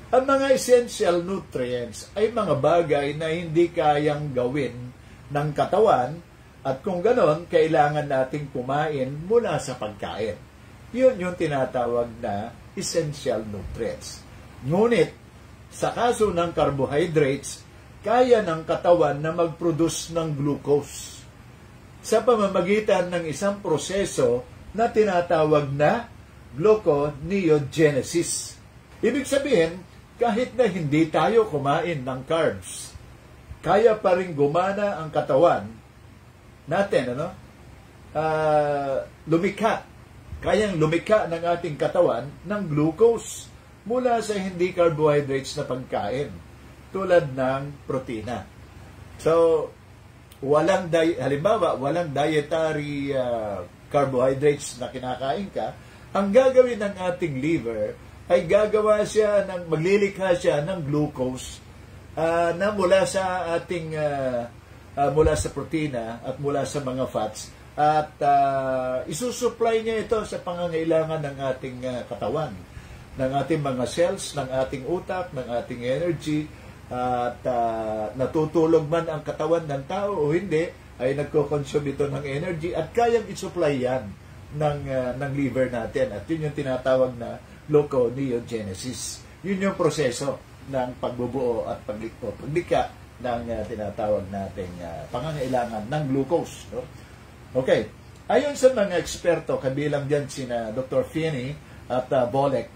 Ang mga essential nutrients ay mga bagay na hindi kayang gawin ng katawan at kung ganon, kailangan nating kumain mula sa pagkain. Yun yung tinatawag na essential nutrients. Ngunit, sa kaso ng carbohydrates, kaya ng katawan na mag-produce ng glucose sa pamamagitan ng isang proseso na tinatawag na gluconeogenesis. Ibig sabihin, kahit na hindi tayo kumain ng carbs, kaya pa rin gumana ang katawan natin, kayang lumikha ng ating katawan ng glucose mula sa hindi carbohydrates na pagkain, tulad ng protina. So, halimbawa, walang dietary carbohydrates na kinakain ka, ang gagawin ng ating liver ay maglilikha siya ng glucose na mula sa ating mula sa protina at mula sa mga fats at isusupply niya ito sa pangangailangan ng ating katawan, ng ating mga cells, ng ating utak, ng ating energy at natutulog man ang katawan ng tao o hindi ay nagko-consume ito ng energy at kayang isupply yan ng liver natin at yun yung tinatawag na gluconeogenesis. Yun yung proseso ng pagbubuo at paglikha ng tinatawag nating pangangailangan ng glucose. No? Okay. Ayon sa mga eksperto, kabilang dyan sina Dr. Finney at Bolek,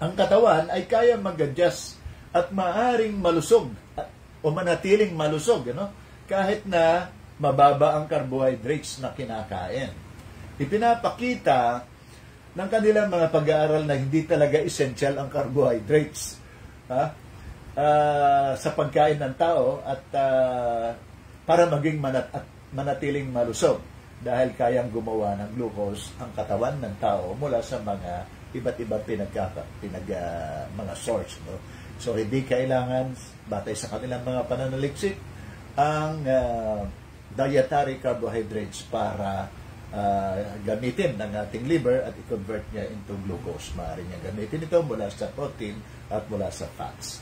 ang katawan ay kaya mag-adjust at maaring malusog o manatiling malusog kahit na mababa ang carbohydrates na kinakain. Ipinapakita ng kanilang mga pag-aaral na hindi talaga essential ang carbohydrates sa pagkain ng tao at para maging manatiling malusog dahil kayang gumawa ng glucose ang katawan ng tao mula sa mga iba't ibang mga source. No? So, hindi kailangan, batay sa kanilang mga pananaliksik, ang dietary carbohydrates para gamitin ng ating liver at i-convert niya into glucose. Maaari niya gamitin ito mula sa protein at mula sa fats.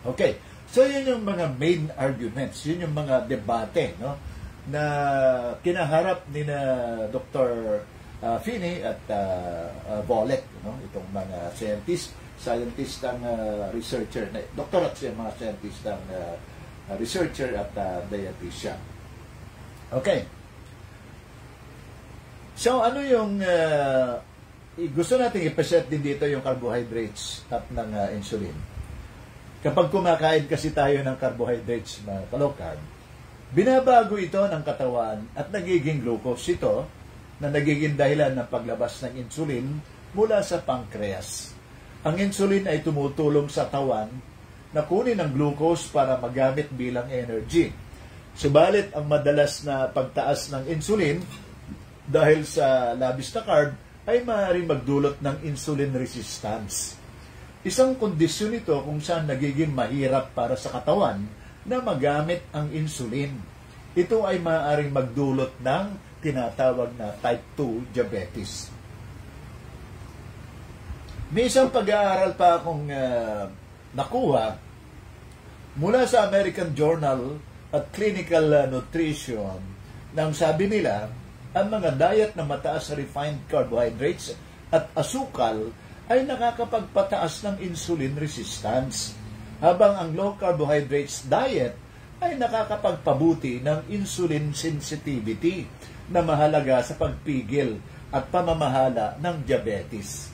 Okay. So, yun yung mga main arguments. Yun yung mga debate na kinaharap ni na Dr. Finney at Bolek. Itong mga scientist ang researcher. Doktor at siya, mga scientist ang researcher at dietitian. Okay. So, ano yung gusto natin ipaset din dito yung carbohydrates at ng insulin. Kapag kumakain kasi tayo ng carbohydrates na low carb, binabago ito ng katawan at nagiging glucose ito na nagiging dahilan ng paglabas ng insulin mula sa pancreas. Ang insulin ay tumutulong sa katawan na kunin ang glucose para magamit bilang energy. Subalit, ang madalas na pagtaas ng insulin dahil sa labis na carb ay maaaring magdulot ng insulin resistance. Isang kondisyon ito kung saan nagiging mahirap para sa katawan na magamit ang insulin. Ito ay maaaring magdulot ng tinatawag na type 2 diabetes. May isang pag-aaral pa akong nakuha mula sa American Journal at Clinical Nutrition nang sabi nila, ang mga diet na mataas sa refined carbohydrates at asukal ay nakakapagpataas ng insulin resistance, habang ang low carbohydrates diet ay nakakapagpabuti ng insulin sensitivity na mahalaga sa pagpigil at pamamahala ng diabetes.